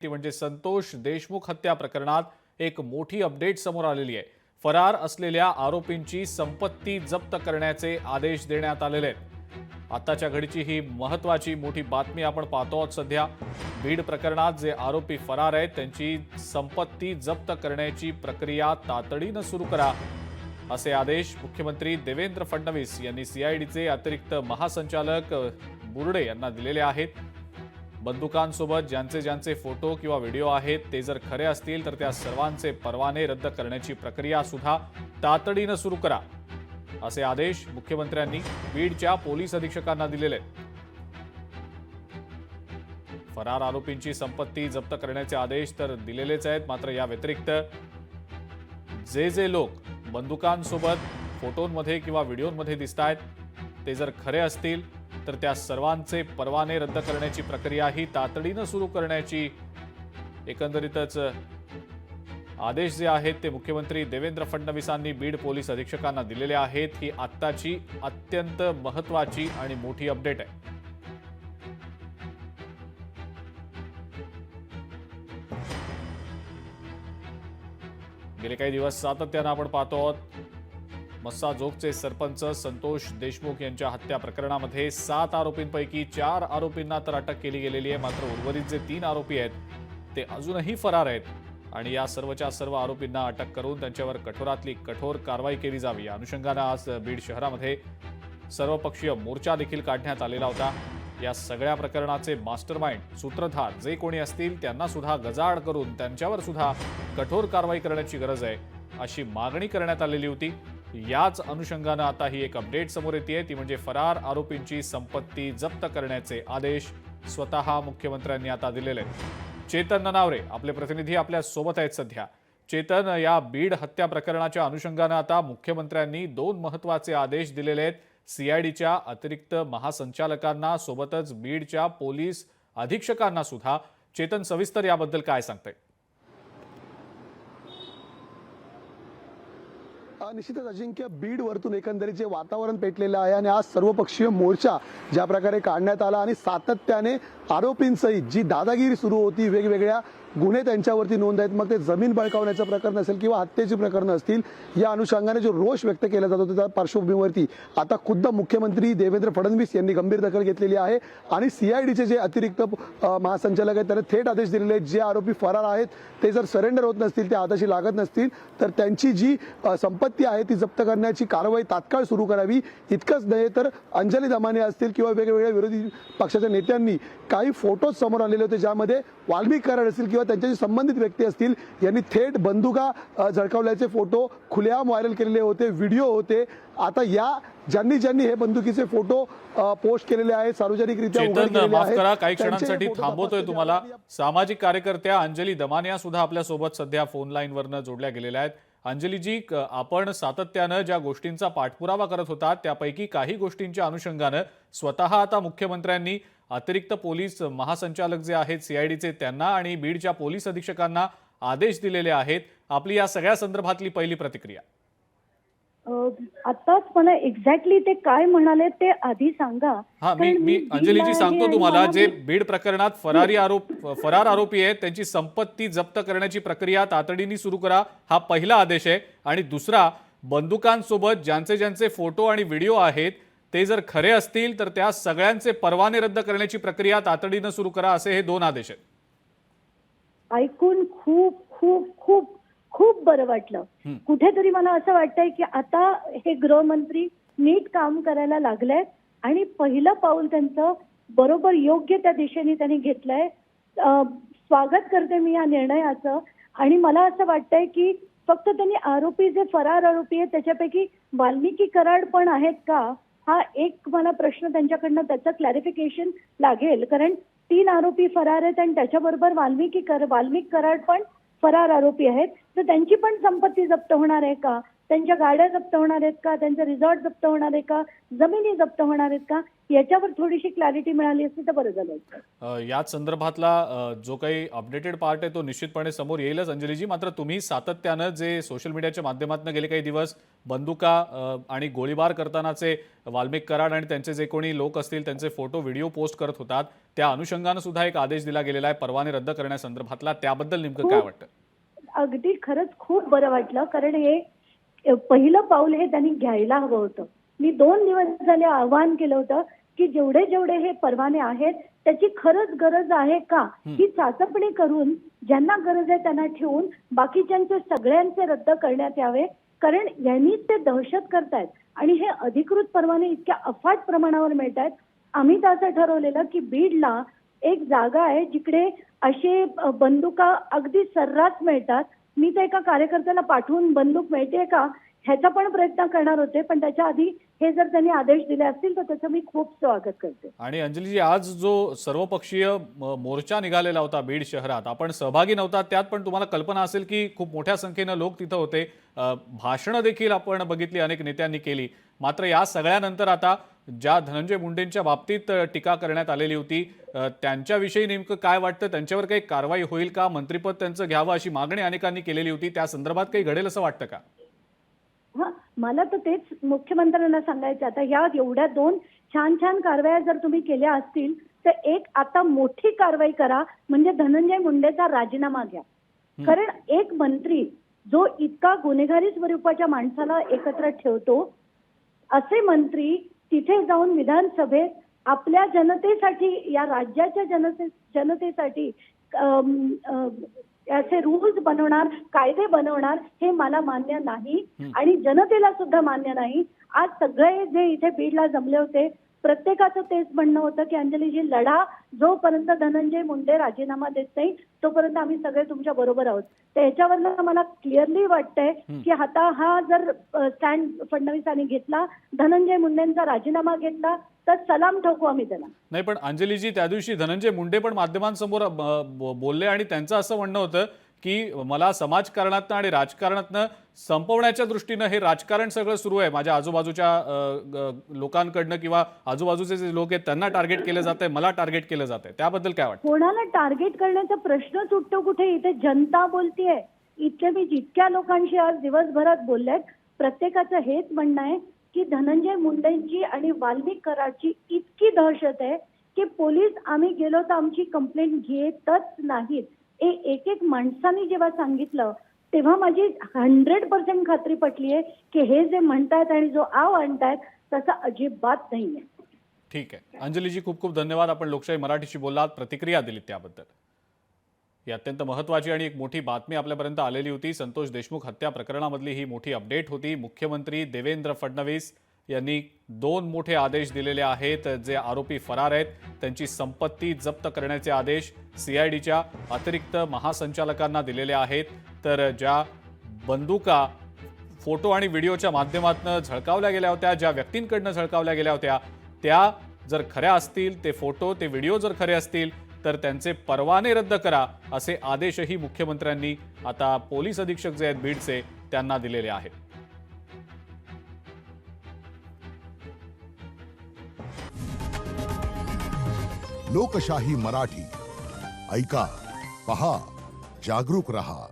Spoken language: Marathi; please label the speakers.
Speaker 1: ती म्हणजे संतोष देशमुख हत्या प्रकरणात एक मोठी अपडेट समोर आलेली आहे। फरार असलेल्या आरोपींची संपत्ती जप्त करण्याचे आदेश देण्यात आलेले आहेत। आताच्या घडीची ही महत्त्वाची मोठी बातमी आपण पाहतो आहोत। सध्या बीड प्रकरणात जे आरोपी फरार आहेत त्यांची संपत्ती जप्त करण्याची प्रक्रिया तातडीने सुरू करा असे आदेश मुख्यमंत्री देवेंद्र फडणवीस यांनी सीआयडीचे अतिरिक्त महासंचालक बुर्डे यांना दिलेले आहेत। बंदुकांसोबत ज्यांचे फोटो किंवा व्हिडिओ आहेत ते जर खरे असतील तर त्या सर्वांचे परवाने रद्द करण्याची प्रक्रिया सुद्धा तातडीने सुरू करा असे आदेश मुख्यमंत्र्यांनी बीडच्या पोलीस अधीक्षकांना दिलेले आहेत। फरार आरोपींची संपत्ती जप्त करण्याचे आदेश तर दिलेलेच आहेत, मात्र या व्यतिरिक्त जे लोक बंदुकांसोबत फोटोंमध्ये किंवा व्हिडिओमध्ये दिसतायत ते जर खरे असतील तर त्या सर्वांचे परवाने रद्द करण्याची प्रक्रिया ही तातडीने सुरू करण्याची एकंदरीतच आदेश जे आहेत ते मुख्यमंत्री देवेंद्र फडणवीसांनी बीड पोलीस अधीक्षकांना दिलेले आहेत। ही आत्ताची अत्यंत महत्त्वाची आणि मोठी अपडेट आहे। गेले काही दिवस सातत्याने आपण पाहतो आहोत मस्साजोगचे सरपंच संतोष देशमुख यांच्या हत्या प्रकरणामध्ये 7 आरोपींपैकी 4 आरोपींना तर अटक केली गेलेली आहे, मात्र उर्वरित जे 3 आरोपी आहेत ते अजूनही फरार आहेत आणि या सर्वच्या सर्व आरोपींना अटक करून त्यांच्यावर कठोरातली कठोर कारवाई केली जावी या अनुषंगाने आज बीड शहरामध्ये सर्वपक्षीय मोर्चा देखील काढण्यात आलेला होता। या सगळ्या प्रकरणाचे मास्टरमाइंड सूत्रधार जे कोणी असतील त्यांना सुद्धा गजाआड करून त्यांच्यावर सुद्धा कठोर कारवाई करण्याची गरज आहे अशी मागणी करण्यात आलेली होती। याच अनुषंगाने आता ही एक अपडेट समोर येते, ती म्हणजे फरार आरोपींची संपत्ती जप्त करण्याचे आदेश स्वतः मुख्यमंत्र्यांनी आता दिलेले आहेत। चेतन ननावरे आपले प्रतिनिधी आपल्या सोबत आहेत सध्या। चेतन, या बीड हत्या प्रकरणाच्या अनुषंगाने आता मुख्यमंत्र्यांनी 2 महत्त्वाचे आदेश दिलेले आहेत सीआयडीच्या अतिरिक्त महासंचालकांना सोबतच बीडच्या पोलीस अधीक्षकांना सुद्धा। चेतन, सविस्तर याबद्दल काय सांगताय?
Speaker 2: निश्चितच अजिंक्य, बीड वरतून एकंदरीत जे वातावरण पेटलेलं आहे आणि आज सर्वपक्षीय मोर्चा ज्या प्रकारे काढण्यात आला आणि सातत्याने आरोपींसहित जी दादागिरी सुरू होती, वेगवेगळ्या गुन्हे त्यांच्यावरती नोंद आहेत, मग ते जमीन बळकावण्याचं प्रकरण असेल किंवा हत्येची प्रकरणं असतील, या अनुषंगाने जो रोष व्यक्त केला जात होता त्या पार्श्वभूमीवरती आता खुद्द मुख्यमंत्री देवेंद्र फडणवीस यांनी गंभीर दखल घेतलेली आहे आणि सीआयडीचे जे अतिरिक्त महासंचालक आहेत त्यांना थेट आदेश दिलेले आहेत, जे आरोपी फरार आहेत ते जर सरेंडर होत नसतील, त्या आदेशी लागत नसतील तर त्यांची जी संपत्ती आहे ती जप्त करण्याची कारवाई तात्काळ सुरू करावी। इतकंच नाही तर अंजली दमाने असतील किंवा वेगवेगळ्या विरोधी पक्षाच्या नेत्यांनी काही फोटोज समोर आलेले होते ज्यामध्ये वाल्मिक कराड असतील किंवा त्यांच्याशी संबंधित व्यक्ती असतील यांनी थेट बंदुका झळकावल्याचे फोटो खुलेआम व्हायरल केलेले होते, व्हिडिओ होते। आता या ज्यांनी हे बंदुकीचे फोटो पोस्ट केलेले आहेत, सार्वजनिकरित्या उघड केलेले आहेत,
Speaker 1: काही क्षणांसाठी थांबवतोय तुम्हाला। सामाजिक कार्यकर्त्या अंजली दमानिया सुद्धा आपल्या सोबत सध्या फोन लाईन वरनं जोडल्या गेलेल्या आहेत। अंजलीजी, आपण सातत्याने ज्या गोष्टींचा पाठपुरावा करत होता त्यापैकी काही गोष्टींच्या अनुषंगाने स्वतः आता मुख्यमंत्र्यांनी अतिरिक्त पोलीस महासंचालक जे आहेत सीआयडीचे त्यांना आणि बीडच्या पोलीस अधीक्षकांना आदेश दिलेले आहेत। आपली या सगळ्या संदर्भातली पहिली प्रतिक्रिया?
Speaker 3: आताच मला एक्झॅक्टली ते काय म्हणाले ते आधी सांगा।
Speaker 1: मी अंजलीजी सांगतो तुम्हाला, जे बीड प्रकरणात फरार आरोपी आहेत त्यांची संपत्ती जप्त करण्याची प्रक्रिया तातडीने सुरू करा हा पहिला आदेश आहे, आणि दुसरा बंदुकांसोबत ज्यांचे फोटो आणि व्हिडिओ आहेत ते जर खरे असतील तर त्या सगळ्यांचे परवाने रद्द करण्याची प्रक्रिया तातडीने सुरू करा असे हे 2 आदेश आहेत।
Speaker 3: ऐकून खूप खूप खूप खूप बरं वाटलं। कुठेतरी मला असं वाटतंय की आता हे गृहमंत्री नीट काम करायला लागलेत आणि पहिलं पाऊल त्यांचं बरोबर योग्य त्या दिशेने त्यांनी घेतलंय। स्वागत करते मी या निर्णयाचं। आणि मला असं वाटतंय की फक्त त्यांनी आरोपी जे फरार आरोपी आहेत त्याच्यापैकी वाल्मिकी कराड पण आहेत का, हा एक मला प्रश्न त्यांच्याकडनं त्याचं क्लॅरिफिकेशन लागेल। कारण 3 आरोपी फरार आहेत आणि त्याच्याबरोबर वाल्मिक कराड पण फरार आरोपी आहेत, तर त्यांची पण संपत्ती जप्त होणार आहे का, त्यांच्या गाड्या जप्त होणार आहेत का, त्यांचे रिसॉर्ट जप्त होणार आहे का, जमिनी जप्त होणार आहेत का, याच्यावर थोडीशी क्लॅरिटी मिळाली असती तर बरं झालं असतं.
Speaker 1: याच संदर्भातला जो काही अपडेटेड पार्ट आहे तो निश्चितपणे समोर येईलच अंजलीजी. मात्र तुम्ही सातत्यानं जे सोशल मीडियाच्या माध्यमातून गेले काही दिवस बंदुका आणि गोळीबार करतानाचे वाल्मिक कराड आणि त्यांचे जे कोणी लोक असतील त्यांचे फोटो व्हिडिओ पोस्ट करत होतात, त्या अनुषंगानं सुद्धा एक आदेश दिला गेलेला आहे परवाने रद्द करण्यासंदर्भातला. त्याबद्दल नेमकं काय वाटतं?
Speaker 3: अगदी खरंच खूप बरं वाटलं, कारण हे पहिलं पाऊल हे त्यांनी घ्यायला हवं होतं. मी 2 दिवस झाले आवाहन केलं होतं की जेवढे जेवढे हे परवाने आहेत त्याची खरंच गरज आहे का ही चाचपणी करून ज्यांना गरज आहे त्यांना ठेवून बाकीच्यांचे सगळ्यांचे रद्द करण्यात यावे, कारण यांनीच ते दहशत करतायत आणि हे अधिकृत परवाने इतक्या अफाट प्रमाणावर मिळत आहेत. आम्ही तर असं ठरवलेलं की बीडला एक जागा आहे जिकडे असे बंदुका अगदी सर्रास मिळतात. मी तर एका कार्यकर्त्याला पाठवून बंदूक मिळते का ह्याचा पण प्रयत्न करणार होते, पण त्याच्या आधी हे जर त्यांनी आदेश दिले असतील तर त्याचं मी खूप स्वागत करते.
Speaker 1: आणि अंजलीजी, आज जो सर्वपक्षीय मोर्चा निघालेला होता बीड शहरात, आपण सहभागी नव्हता त्यात, पण तुम्हाला कल्पना असेल की खूप मोठ्या संख्येनं लोक तिथं होते. भाषणं देखील आपण बघितली अनेक नेत्यांनी केली. मात्र या सगळ्यानंतर आता ज्या धनंजय मुंडेंच्या बाबतीत टीका करण्यात आलेली होती त्यांच्याविषयी नेमकं काय वाटतं? त्यांच्यावर काही कारवाई होईल का? मंत्रिपद त्यांचं घ्यावं अशी मागणी अनेकांनी केलेली होती. त्या संदर्भात काही घडेल असं वाटतं का?
Speaker 3: मला तर तेच मुख्यमंत्र्यांना सांगायचं. आता ह्या एवढ्या 2 छान छान कारवाया जर तुम्ही केल्या असतील तर एक आता मोठी कारवाई करा, म्हणजे धनंजय मुंडेचा राजीनामा घ्या. कारण एक मंत्री जो इतका गुन्हेगारी स्वरूपाच्या माणसाला एकत्र ठेवतो, असे मंत्री तिथे जाऊन विधानसभेत आपल्या जनतेसाठी, या राज्याच्या जनतेसाठी असे रूल्स बनवणार, कायदे बनवणार, हे मला मान्य नाही आणि जनतेला सुद्धा मान्य नाही. आज सगळे जे इथे बीडला जमले होते प्रत्येकाचं तेच म्हणणं होतं की अंजलीजी, लढा, जोपर्यंत धनंजय मुंडे राजीनामा देत नाही तोपर्यंत आम्ही सगळे तुमच्या बरोबर आहोत. तर याच्यावरनं मला क्लिअरली वाटतंय की आता हा जर स्टँड फडणवीसांनी घेतला, धनंजय मुंडेंचा राजीनामा घेतला तर सलाम ठोकू आम्ही त्याला.
Speaker 1: नाही, पण अंजलीजी, त्या दिवशी धनंजय मुंडे पण माध्यमांसमोर बोलले आणि त्यांचं असं म्हणणं होतं की मला समाजकारणातनं आणि राजकारणातनं संपवण्याच्या दृष्टीनं हे राजकारण सगळं सुरू आहे. माझ्या आजूबाजूच्या लोकांकडनं किंवा आजूबाजूचे जे लोक आहेत त्यांना टार्गेट केलं जातंय, मला टार्गेट केलं जातंय. त्याबद्दल काय वाटतं?
Speaker 3: कोणाला टार्गेट करण्याचा प्रश्न सुटतो कुठे? इथे जनता बोलतीये. इतके मी जितक्या लोकांशी आज दिवसभरात बोललेत प्रत्येकाचं हेच म्हणणं आहे की धनंजय मुंडेंची आणि वाल्मिक कराडची इतकी दहशत आहे की पोलीस आम्ही गेलो तर आमची कंप्लेंट घेतच नाहीत. एक एक माणसाने जेव्हा सांगितलं तेव्हा माझी 100% खात्री पटली आहे की हे जे म्हणतायत आणि जो आव आणतायत तसा अजिबात नाहीये.
Speaker 1: ठीक आहे अंजलीजी, खूप खूप धन्यवाद. आपण लोकशाही मराठीशी बोललात, प्रतिक्रिया दिलीत त्याबद्दल. ही अत्यंत महत्त्वाची आणि एक मोठी बातमी आपल्यापर्यंत आलेली होती. संतोष देशमुख हत्या प्रकरणामधली ही मोठी अपडेट होती. मुख्यमंत्री देवेंद्र फडणवीस यांनी 2 मोठे आदेश दिलेले आहेत. जे आरोपी फरार आहेत त्यांची संपत्ती जप्त करण्याचे आदेश CIDच्या अतिरिक्त महासंचालकांना दिलेले आहेत. तर ज्या बंदुका फोटो आणि व्हिडिओच्या माध्यमातून झळकावल्या गेल्या होत्या, ज्या व्यक्तींकडनं झळकावल्या गेल्या होत्या, त्या जर खऱ्या असतील, ते फोटो ते व्हिडिओ जर खरे असतील तर त्यांचे परवाने रद्द करा असे आदेशही मुख्यमंत्र्यांनी आता पोलीस अधीक्षक जे आहेत बीडचे त्यांना दिलेले आहेत.
Speaker 4: लोकशाही मराठी ऐका, पहा, जागरूक रहा.